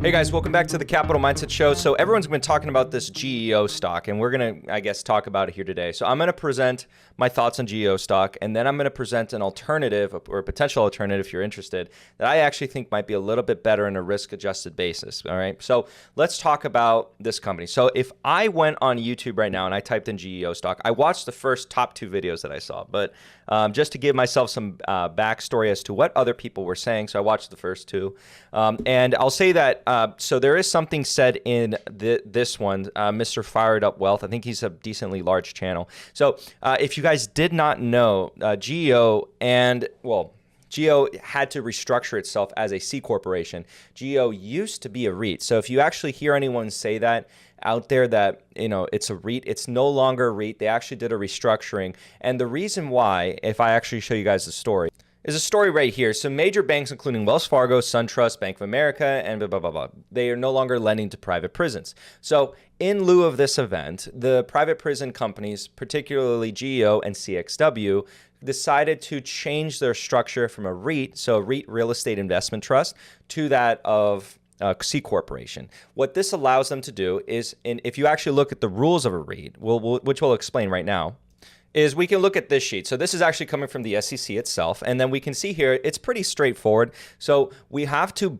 Hey guys, welcome back to the Capital Mindset Show. So everyone's been talking about this GEO stock, and we're going to, I guess, talk about it here today. So I'm going to present my thoughts on GEO stock, and then I'm going to present an alternative, or a potential alternative if you're interested, that I actually think might be a little bit better in a risk-adjusted basis. All right, so let's talk about this company. So if I went on YouTube right now and I typed in GEO stock, I watched the first top two videos that I saw, but just to give myself some backstory as to what other people were saying, so I watched the first two, and I'll say that so there is something said in this one, Mr. Fired Up Wealth. I think he's a decently large channel. So if you guys did not know, GEO had to restructure itself as a C corporation. GEO used to be a REIT. So if you actually hear anyone say that out there that, you know, it's a REIT, it's no longer a REIT. They actually did a restructuring. And the reason why, if I actually show you guys the story, is a story right here. So major banks, including Wells Fargo, SunTrust, Bank of America, and blah, blah, blah, blah, they are no longer lending to private prisons. So in lieu of this event, the private prison companies, particularly GEO and CXW, decided to change their structure from a REIT, so a REIT real estate investment trust, to that of C corporation. What this allows them to do is, if you actually look at the rules of a REIT, which we'll explain right now, is we can look at this sheet. So this is actually coming from the SEC itself, and then we can see here it's pretty straightforward. So we have to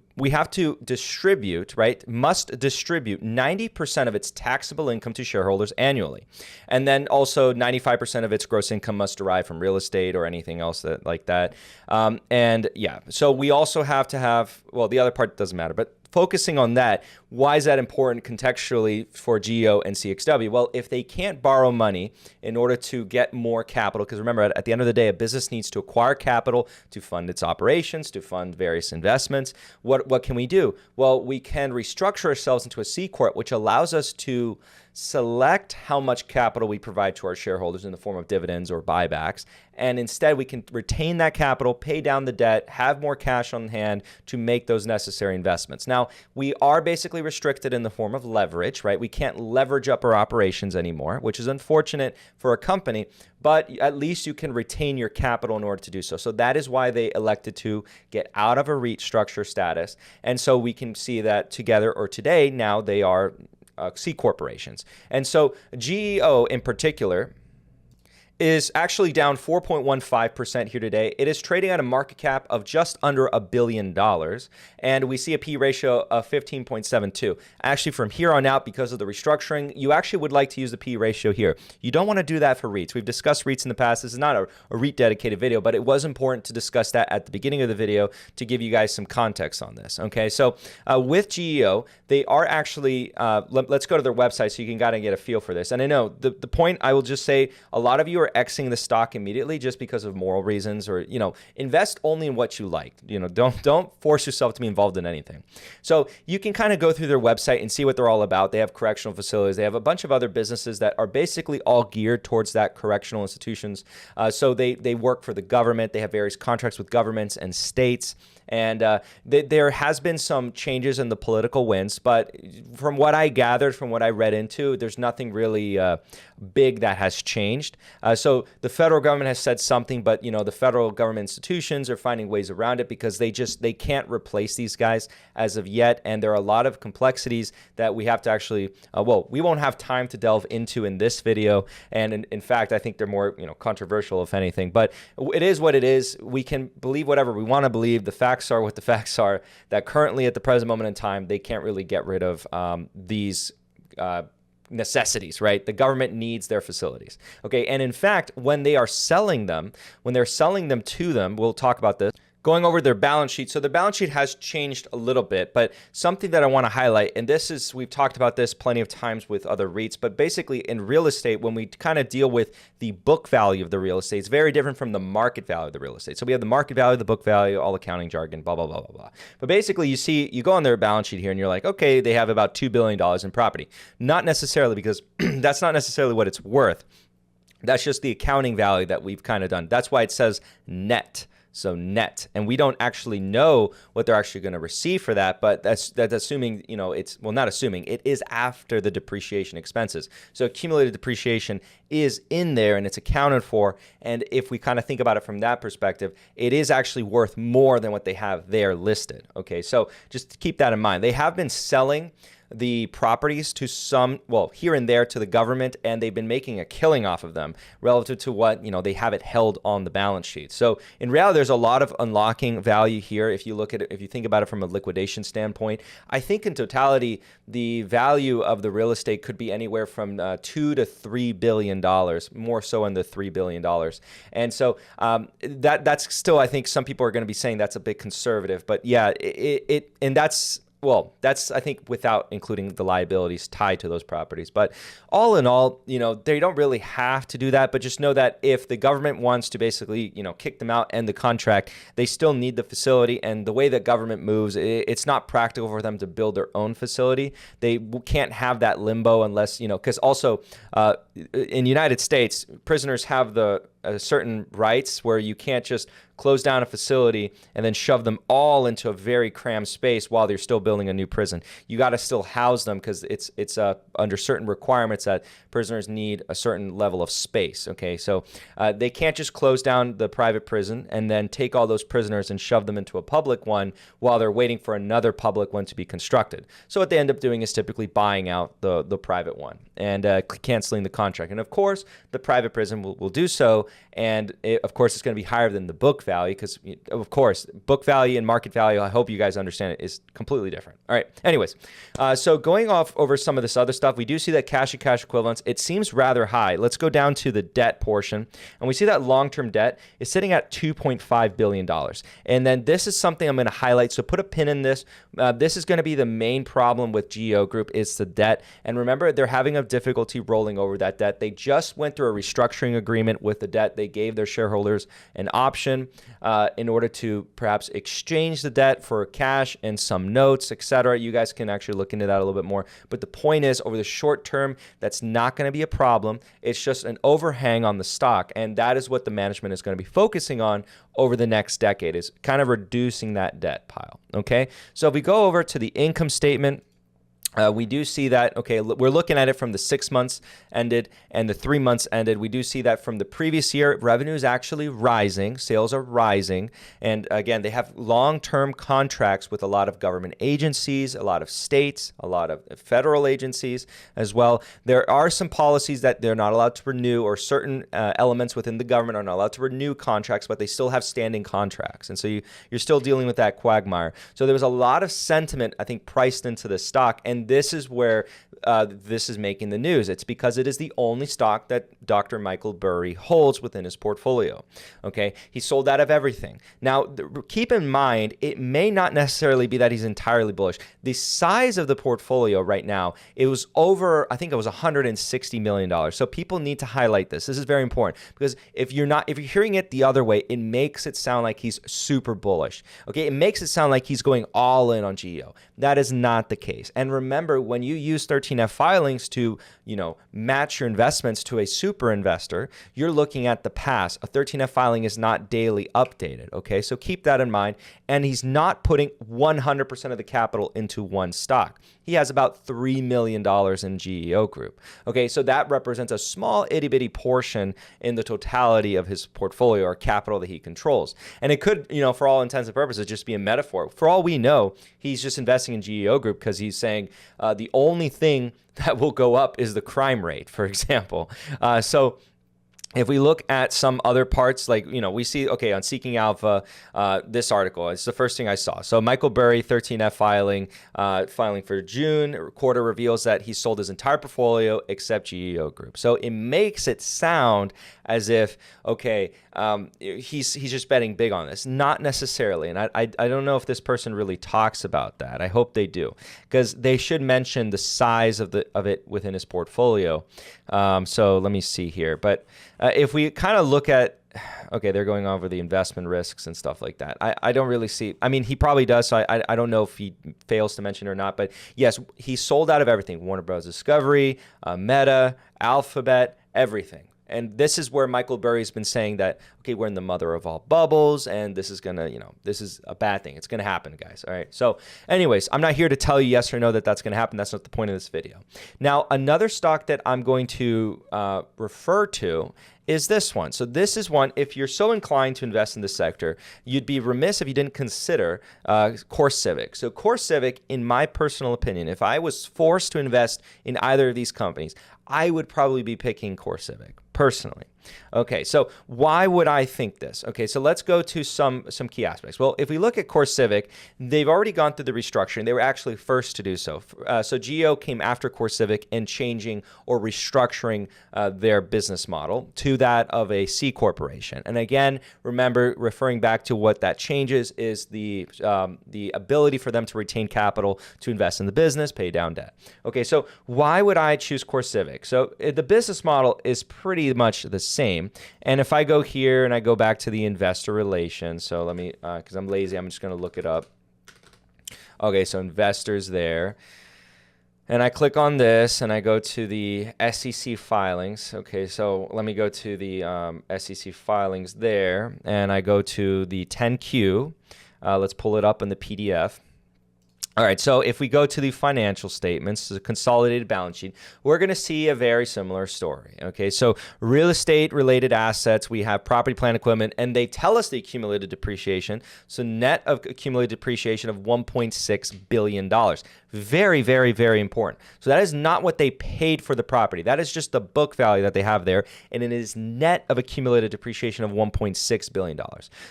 distribute, right? Must distribute 90% of its taxable income to shareholders annually, and then also 95% of its gross income must derive from real estate or anything else like that. And yeah, so we also have to have, well, the other part doesn't matter, but focusing on that, why is that important contextually for GEO and CXW? Well, if they can't borrow money in order to get more capital, because remember, at the end of the day, a business needs to acquire capital to fund its operations, to fund various investments. What can we do? Well, we can restructure ourselves into a C Corp, which allows us to select how much capital we provide to our shareholders in the form of dividends or buybacks. And instead, we can retain that capital, pay down the debt, have more cash on hand to make those necessary investments. Now, we are basically restricted in the form of leverage, right? We can't leverage up our operations anymore, which is unfortunate for a company, but at least you can retain your capital in order to do so. So that is why they elected to get out of a REIT structure status. And so we can see that together, or today, now they are C corporations. And so GEO in particular is actually down 4.15% here today. It is trading at a market cap of just under $1 billion, and we see a P ratio of 15.72. Actually, from here on out, because of the restructuring, you actually would like to use the P ratio here. You don't want to do that for REITs. We've discussed REITs in the past. This is not a REIT dedicated video, but it was important to discuss that at the beginning of the video to give you guys some context on this. Okay, so with GEO, they are actually, let's go to their website so you can kind of get a feel for this. And I know the point, I will just say, a lot of you are Xing the stock immediately just because of moral reasons, or, you know, invest only in what you like. You know, don't force yourself to be involved in anything. So you can kind of go through their website and see what they're all about. They have correctional facilities. They have a bunch of other businesses that are basically all geared towards that correctional institutions. So they work for the government. They have various contracts with governments and states. And there has been some changes in the political winds, but from what I gathered, from what I read into, there's nothing really big that has changed. So the federal government has said something, but, you know, the federal government institutions are finding ways around it because they can't replace these guys as of yet. And there are a lot of complexities that we have to actually, we won't have time to delve into in this video. And in fact, I think they're more, you know, controversial, if anything, but it is what it is. We can believe whatever we want to believe. The facts are what the facts are, that currently at the present moment in time, they can't really get rid of these necessities, right? The government needs their facilities. Okay. And in fact, when they're selling them to them, we'll talk about this. Going over their balance sheet. So the balance sheet has changed a little bit, but something that I want to highlight, and this is, we've talked about this plenty of times with other REITs, but basically in real estate, when we kind of deal with the book value of the real estate, it's very different from the market value of the real estate. So we have the market value, the book value, all accounting jargon, blah, blah, blah, blah, blah. But basically you go on their balance sheet here and you're like, okay, they have about $2 billion in property. Not necessarily, because that's not necessarily what it's worth. That's just the accounting value that we've kind of done. That's why it says net. So net, and we don't actually know what they're actually going to receive for that, but that's assuming, it's, well, not assuming, it is after the depreciation expenses. So accumulated depreciation is in there and it's accounted for. And if we kind of think about it from that perspective, it is actually worth more than what they have there listed. Okay, so just keep that in mind. They have been selling the properties to some, well, here and there to the government, and they've been making a killing off of them relative to what, they have it held on the balance sheet. So in reality, there's a lot of unlocking value here. If you look at it, if you think about it from a liquidation standpoint, I think in totality, the value of the real estate could be anywhere from $2 to $3 billion, more so in the $3 billion. And so that's still, I think some people are going to be saying that's a bit conservative, but yeah, and that's, well, that's, I think, without including the liabilities tied to those properties. But all in all, they don't really have to do that. But just know that if the government wants to basically, kick them out, end the contract, they still need the facility. And the way that government moves, it's not practical for them to build their own facility. They can't have that limbo unless, because also in the United States, prisoners have the certain rights where you can't just close down a facility and then shove them all into a very crammed space while they're still building a new prison. You got to still house them because it's under certain requirements that prisoners need a certain level of space. Okay, so they can't just close down the private prison and then take all those prisoners and shove them into a public one while they're waiting for another public one to be constructed. So what they end up doing is typically buying out the private one and canceling the contract. And of course, the private prison will do so. And of course, it's going to be higher than the book value because, of course, book value and market value, I hope you guys understand it, is completely different. All right. Anyways, so going off over some of this other stuff, we do see that cash and cash equivalents, it seems rather high. Let's go down to the debt portion. And we see that long-term debt is sitting at $2.5 billion. And then this is something I'm going to highlight. So put a pin in this. This is going to be the main problem with GEO Group is the debt. And remember, they're having a difficulty rolling over that debt. They just went through a restructuring agreement with the debt. They gave their shareholders an option in order to perhaps exchange the debt for cash and some notes, etc. You guys can actually look into that a little bit more. But the point is, over the short term, that's not going to be a problem. It's just an overhang on the stock. And that is what the management is going to be focusing on over the next decade, is kind of reducing that debt pile. Okay, so if we go over to the income statement, we do see that, okay, we're looking at it from the 6 months ended and the 3 months ended. We do see that from the previous year, revenue is actually rising, sales are rising. And again, they have long-term contracts with a lot of government agencies, a lot of states, a lot of federal agencies as well. There are some policies that they're not allowed to renew, or certain elements within the government are not allowed to renew contracts, but they still have standing contracts. And so you're still dealing with that quagmire. So there was a lot of sentiment, I think, priced into the stock. And this is where this is making the news. It's because it is the only stock that Dr. Micheal Burry holds within his portfolio. Okay, he sold out of everything. Now, keep in mind, it may not necessarily be that he's entirely bullish. The size of the portfolio right now, it was over, I think it was $160 million. So people need to highlight this. This is very important because if you're hearing it the other way, it makes it sound like he's super bullish. Okay, it makes it sound like he's going all in on GEO. That is not the case. And remember, when you use 13F filings to, match your investments to a super investor, you're looking at the past. A 13F filing is not daily updated, okay? So keep that in mind. And he's not putting 100% of the capital into one stock. He has about $3 million in GEO Group, okay? So that represents a small itty-bitty portion in the totality of his portfolio or capital that he controls. And it could, for all intents and purposes, just be a metaphor. For all we know, he's just investing in GEO Group because he's saying the only thing that will go up is the crime rate, for example. So if we look at some other parts, like, we see, okay, on Seeking Alpha, this article, it's the first thing I saw. So Micheal Burry, 13F filing for June, quarter reveals that he sold his entire portfolio except GEO Group. So it makes it sound as if, okay, he's just betting big on this. Not necessarily. And I don't know if this person really talks about that. I hope they do, because they should mention the size of it within his portfolio. So let me see here. But if we kind of look at, okay, they're going over the investment risks and stuff like that. I don't really see, I mean, he probably does, so I don't know if he fails to mention it or not, but yes, he sold out of everything. Warner Bros. Discovery, Meta, Alphabet, everything. And this is where Micheal Burry has been saying that, okay, we're in the mother of all bubbles, and this is going to, this is a bad thing. It's going to happen, guys. All right. So anyways, I'm not here to tell you yes or no that that's going to happen. That's not the point of this video. Now, another stock that I'm going to refer to is this one. So this is one, if you're so inclined to invest in this sector, you'd be remiss if you didn't consider Core Civic. So Core Civic, in my personal opinion, if I was forced to invest in either of these companies, I would probably be picking Core Civic, personally. Okay, so why would I think this? Okay, so let's go to some key aspects. Well, if we look at Core Civic, they've already gone through the restructuring. They were actually first to do so. So GEO came after Core Civic in changing or restructuring their business model to that of a C corporation. And again, remember, referring back to what that changes is the ability for them to retain capital to invest in the business, pay down debt. Okay, so why would I choose Core Civic? So the business model is pretty much the same. And if I go here and I go back to the investor relations, so let me, because I'm lazy, I'm just going to look it up. Okay, so investors there. And I click on this and I go to the SEC filings. Okay, so let me go to the SEC filings there and I go to the 10Q. Let's pull it up in the PDF. All right, so if we go to the financial statements, the consolidated balance sheet, we're going to see a very similar story. Okay, so real estate related assets, we have property, plant, equipment, and they tell us the accumulated depreciation. So net of accumulated depreciation of $1.6 billion. Very, very, very important. So that is not what they paid for the property. That is just the book value that they have there, and it is net of accumulated depreciation of $1.6 billion.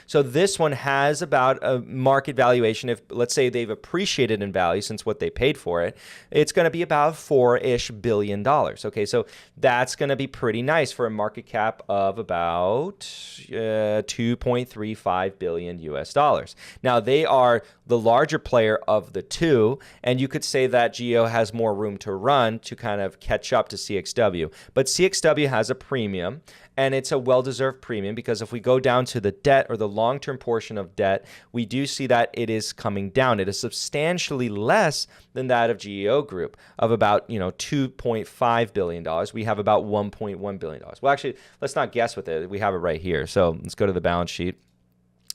So this one has about a market valuation. If, let's say, they've appreciated in value since what they paid for it, it's going to be about $4-ish billion. Okay, so that's going to be pretty nice for a market cap of about 2.35 billion US dollars. Now, they are the larger player of the two, and you could say that GEO has more room to run to kind of catch up to CXW. But CXW has a premium, and it's a well-deserved premium because if we go down to the debt or the long-term portion of debt, we do see that it is coming down. It is substantially less than that of GEO Group of about, $2.5 billion. We have about $1.1 billion. Well, actually, let's not guess with it. We have it right here. So let's go to the balance sheet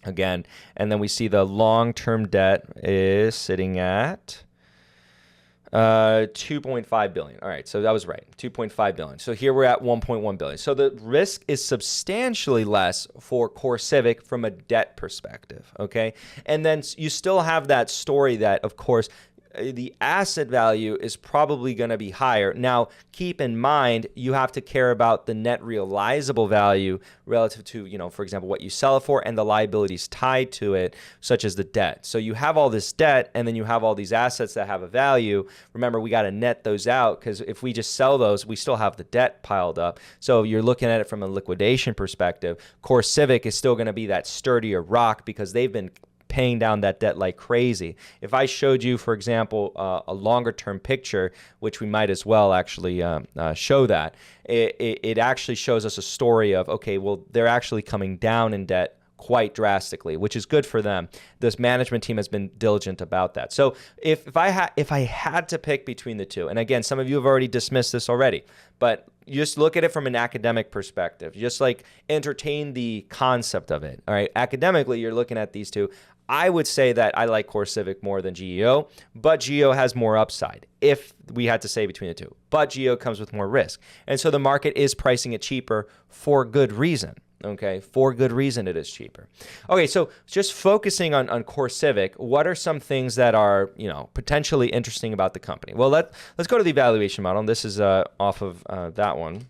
again, and then we see the long-term debt is sitting at 2.5 billion. All right, so that was right, 2.5 billion. So here we're at 1.1 billion. So the risk is substantially less for Core Civic from a debt perspective, okay? And then you still have that story that, of course, the asset value is probably going to be higher. Now, keep in mind, you have to care about the net realizable value relative to, for example, what you sell it for and the liabilities tied to it, such as the debt. So you have all this debt and then you have all these assets that have a value. Remember, we got to net those out because if we just sell those, we still have the debt piled up. So you're looking at it from a liquidation perspective. Core Civic is still going to be that sturdier rock because they've been paying down that debt like crazy. If I showed you, for example, a longer term picture, which we might as well actually show that, it actually shows us a story of, okay, well, they're actually coming down in debt quite drastically, which is good for them. This management team has been diligent about that. So if I had to pick between the two, and again, some of you have already dismissed this already, but you just look at it from an academic perspective, just like entertain the concept of it. All right, academically, you're looking at these two. I would say that I like Core Civic more than GEO, but GEO has more upside if we had to say between the two. But GEO comes with more risk. And so the market is pricing it cheaper for good reason. Okay, for good reason it is cheaper. Okay, so just focusing on Core Civic, what are some things that are, potentially interesting about the company? Well, let's go to the evaluation model. And this is off of that one,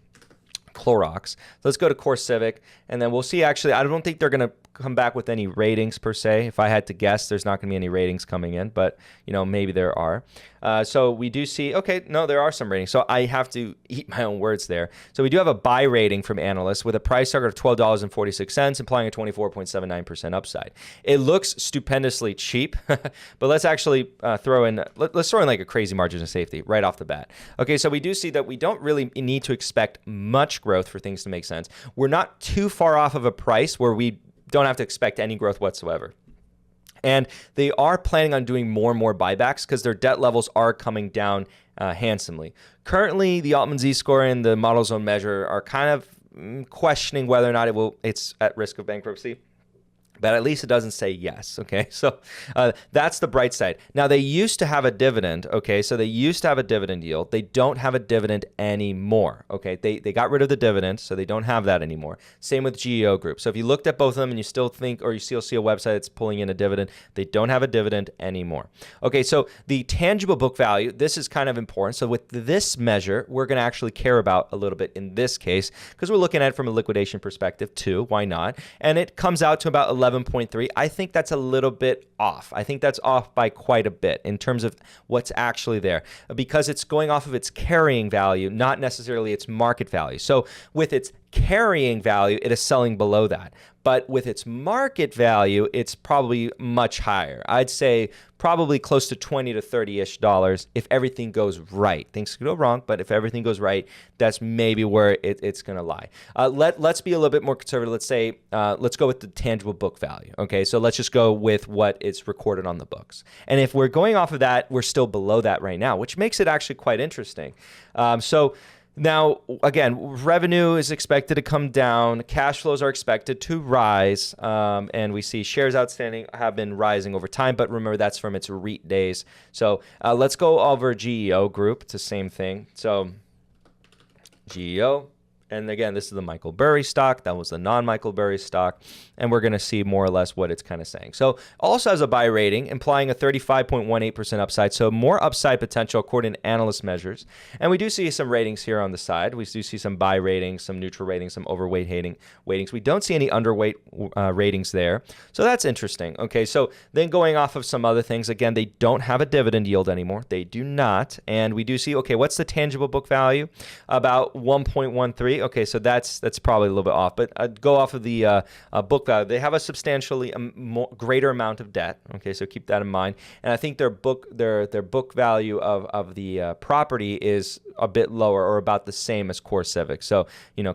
Clorox. Let's go to Core Civic, and then we'll see. Actually, I don't think they're going to come back with any ratings per se. If I had to guess, there's not going to be any ratings coming in, but maybe there are. So we do see, okay, no, there are some ratings. So I have to eat my own words there. So we do have a buy rating from analysts with a price target of $12.46, implying a 24.79% upside. It looks stupendously cheap, but let's actually throw in like a crazy margin of safety right off the bat. Okay, so we do see that we don't really need to expect much growth for things to make sense. We're not too far off of a price where we don't have to expect any growth whatsoever. And they are planning on doing more and more buybacks because their debt levels are coming down handsomely. Currently, the Altman Z-score and the model zone measure are kind of questioning whether or not it's at risk of bankruptcy. But at least it doesn't say yes, okay? So that's the bright side. Now, they used to have a dividend, okay? So they used to have a dividend yield. They don't have a dividend anymore, okay? They got rid of the dividend, so they don't have that anymore. Same with GEO Group. So if you looked at both of them and you still think, or you still see a website that's pulling in a dividend, they don't have a dividend anymore. Okay, so the tangible book value, this is kind of important. So with this measure, we're going to actually care about a little bit in this case because we're looking at it from a liquidation perspective too. Why not? And it comes out to about 11.3. I think that's a little bit off. I think that's off by quite a bit in terms of what's actually there because it's going off of its carrying value, not necessarily its market value. So with its carrying value, it is selling below that. But with its market value, it's probably much higher. I'd say probably close to $20 to $30-ish if everything goes right. Things could go wrong, but if everything goes right, that's maybe where it's going to lie. Let's be a little bit more conservative. Let's say, let's go with the tangible book value. Okay, so let's just go with what is recorded on the books. And if we're going off of that, we're still below that right now, which makes it actually quite interesting. Now, again, revenue is expected to come down. Cash flows are expected to rise. And we see shares outstanding have been rising over time. But remember, that's from its REIT days. So let's go over GEO Group. It's the same thing. So GEO. And again, this is the Micheal Burry stock. That was the non-Micheal Burry stock. And we're going to see more or less what it's kind of saying. So also has a buy rating, implying a 35.18% upside. So more upside potential according to analyst measures. And we do see some ratings here on the side. We do see some buy ratings, some neutral ratings, some overweight ratings. We don't see any underweight ratings there. So that's interesting. Okay, so then going off of some other things, again, they don't have a dividend yield anymore. They do not. And we do see, okay, what's the tangible book value? About 1.13. Okay, so that's probably a little bit off, but go off of the book value. They have a substantially greater amount of debt. Okay, so keep that in mind. And I think their book value of the property is a bit lower or about the same as core Civic. So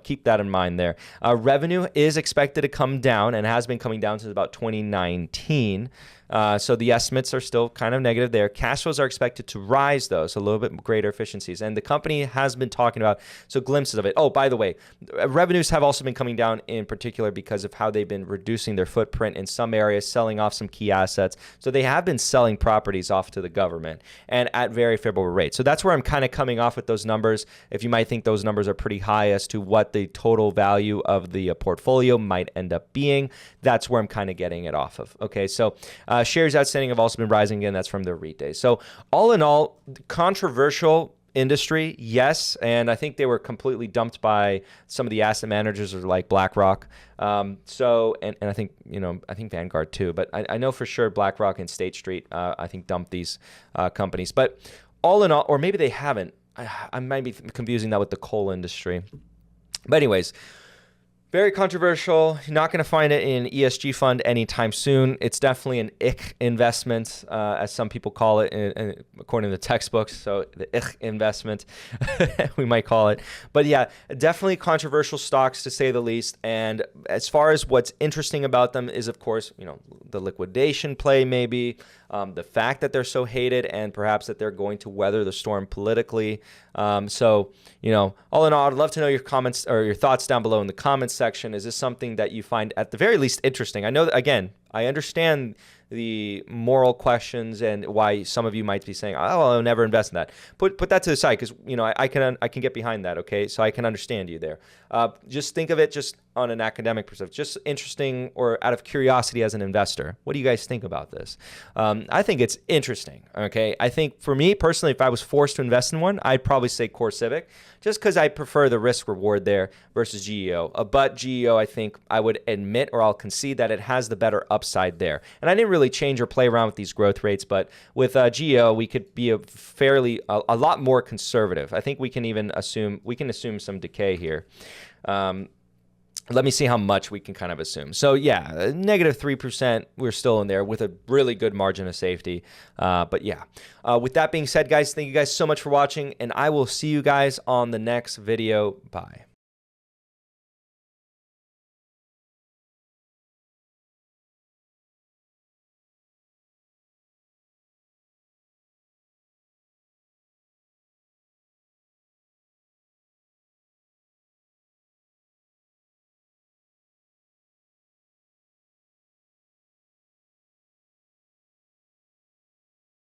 keep that in mind there. Revenue is expected to come down and has been coming down since about 2019. So the estimates are still kind of negative there. Cash flows are expected to rise, though, so a little bit greater efficiencies. And the company has been talking about, so glimpses of it. Oh, by the way, revenues have also been coming down in particular because of how they've been reducing their footprint in some areas, selling off some key assets. So they have been selling properties off to the government and at very favorable rates. So that's where I'm kind of coming off with those numbers. If you might think those numbers are pretty high as to what the total value of the portfolio might end up being, that's where I'm kind of getting it off of. Okay, so shares outstanding have also been rising again. That's from the REIT days. So all in all, controversial industry, yes, and I think they were completely dumped by some of the asset managers like BlackRock. And I think I think Vanguard too, but I know for sure BlackRock and State Street I think dumped these companies. But all in all, or maybe they haven't. I might be confusing that with the coal industry. But anyways, very controversial. You're not going to find it in ESG fund anytime soon. It's definitely an IC investment, as some people call it, according to the textbooks. So the IC investment, we might call it. But yeah, definitely controversial stocks to say the least. And as far as what's interesting about them is, of course, the liquidation play maybe, the fact that they're so hated, and perhaps that they're going to weather the storm politically. So all in all, I'd love to know your comments or your thoughts down below in the comments section. Is this something that you find at the very least interesting? I know that, again, I understand the moral questions and why some of you might be saying, "Oh, I'll never invest in that." Put that to the side because I can get behind that. Okay, so I can understand you there. Just think of it just on an academic perspective, just interesting or out of curiosity as an investor. What do you guys think about this? I think it's interesting. Okay, I think for me personally, if I was forced to invest in one, I'd probably say Core Civic, just because I prefer the risk reward there versus GEO. But GEO, I think I would admit, or I'll concede that it has the better upside there. And I didn't really change or play around with these growth rates, but with GEO, we could be a lot more conservative. I think we can even assume some decay here. Let me see how much we can kind of assume. So yeah, negative 3%, we're still in there with a really good margin of safety. But yeah, with that being said, guys, thank you guys so much for watching, and I will see you guys on the next video. Bye.